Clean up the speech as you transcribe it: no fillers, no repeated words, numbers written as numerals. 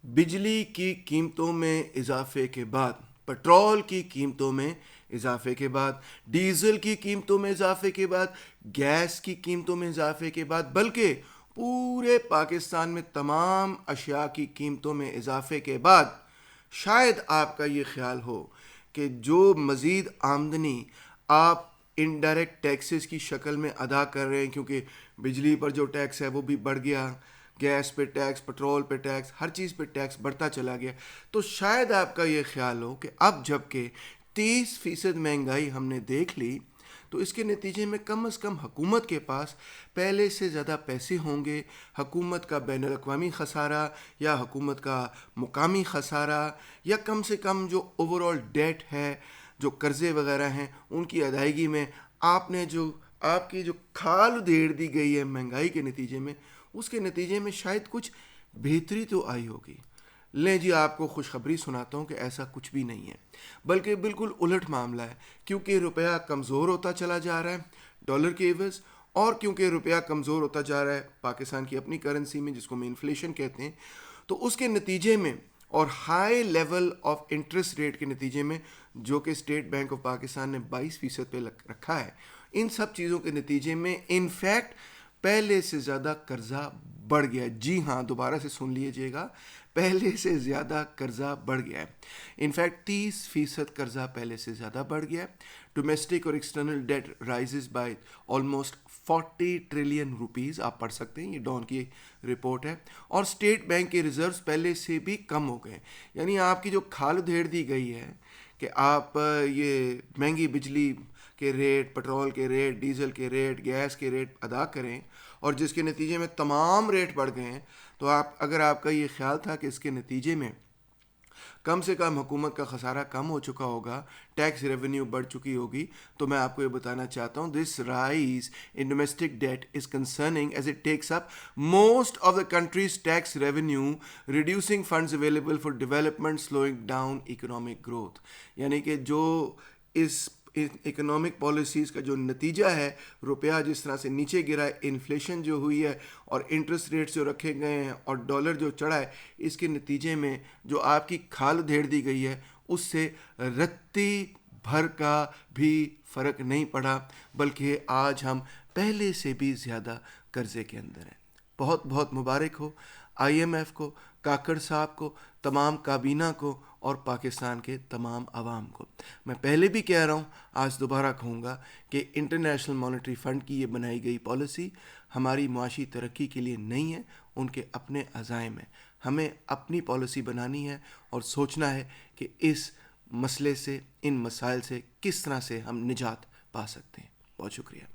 बिजली की कीमतों में इजाफे के बाद, पेट्रोल की कीमतों में इजाफे के बाद, डीजल की कीमतों में इजाफे के बाद, गैस की कीमतों में इजाफे के बाद, बल्कि पूरे पाकिस्तान में तमाम अशिया की कीमतों में इजाफे के बाद शायद आपका ये ख्याल हो कि जो मज़ीद आमदनी आप इनडायरेक्ट टैक्सेस की शक्ल में अदा कर रहे हैं, क्योंकि बिजली पर जो टैक्स है वो भी बढ़ गया, गैस पे टैक्स, पेट्रोल पे टैक्स, हर चीज़ पे टैक्स बढ़ता चला गया, तो शायद आपका ये ख्याल हो कि अब जबकि 30% महंगाई हमने देख ली, तो इसके नतीजे में कम अज़ कम हुकूमत के पास पहले से ज़्यादा पैसे होंगे। हुकूमत का बैनुल अक़वामी ख़सारा या हुकूमत का मुकामी ख़सारा या कम से कम जो ओवरऑल डेट है, जो कर्ज़े वगैरह हैं, उनकी अदायगी में आपने जो आपकी जो खाल उधेड़ दी गई है महंगाई के नतीजे में, उसके नतीजे में शायद कुछ बेहतरी तो आई होगी। लें जी, आपको खुशखबरी सुनाता हूँ कि ऐसा कुछ भी नहीं है, बल्कि बिल्कुल उलट मामला है। क्योंकि रुपया कमज़ोर होता चला जा रहा है डॉलर के एवज़, और क्योंकि रुपया कमज़ोर होता जा रहा है पाकिस्तान की अपनी करेंसी में, जिसको हम इन्फ्लेशन कहते हैं, तो उसके नतीजे में और high level of interest rate के नतीजे में, जो कि स्टेट बैंक ऑफ पाकिस्तान ने 22% पे रखा है, इन सब चीज़ों के नतीजे में इनफैक्ट पहले से ज़्यादा कर्जा बढ़ गया है। जी हाँ, दोबारा से सुन लीजिएगा, पहले से ज़्यादा कर्जा बढ़ गया है। इनफैक्ट 30% कर्जा पहले से ज़्यादा बढ़ गया है। डोमेस्टिक और external debt rises by almost 40 trillion rupees, आप पढ़ सकते हैं, ये डॉन की रिपोर्ट है। और स्टेट बैंक के रिजर्व्स पहले से भी कम हो गए। यानी आपकी जो खाल उधेड़ दी गई है कि आप ये महंगी बिजली के रेट, पेट्रोल के रेट, डीजल के रेट, गैस के रेट अदा करें, और जिसके नतीजे में तमाम रेट बढ़ गए हैं, तो अगर आपका ये ख्याल था कि इसके नतीजे में कम से कम हुकूमत का खसारा कम हो चुका होगा, टैक्स रेवेन्यू बढ़ चुकी होगी, तो मैं आपको ये बताना चाहता हूँ, this rise in domestic debt is concerning as it takes up most of the country's tax revenue, reducing funds available for development, slowing down economic growth. यानी कि जो इस इकोनॉमिक पॉलिसीज़ का जो नतीजा है, रुपया जिस तरह से नीचे गिरा है, इन्फ्लेशन जो हुई है और इंटरेस्ट रेट्स जो रखे गए हैं और डॉलर जो चढ़ा है, इसके नतीजे में जो आपकी खाल उधेड़ दी गई है, उससे रत्ती भर का भी फ़र्क नहीं पड़ा, बल्कि आज हम पहले से भी ज़्यादा कर्ज़े के अंदर हैं। बहुत बहुत मुबारक हो IMF को, काकड़ साहब को, तमाम काबीना को और पाकिस्तान के तमाम आवाम को। मैं पहले भी कह रहा हूँ, आज दोबारा कहूँगा कि इंटरनेशनल मॉनेटरी फ़ंड की ये बनाई गई पॉलिसी हमारी मुआशी तरक्की के लिए नहीं है, उनके अपने अज़ाइम हैं। हमें अपनी पॉलिसी बनानी है और सोचना है कि इस मसले से, इन मसाइल से किस तरह से हम निजात पा सकते हैं। बहुत शुक्रिया।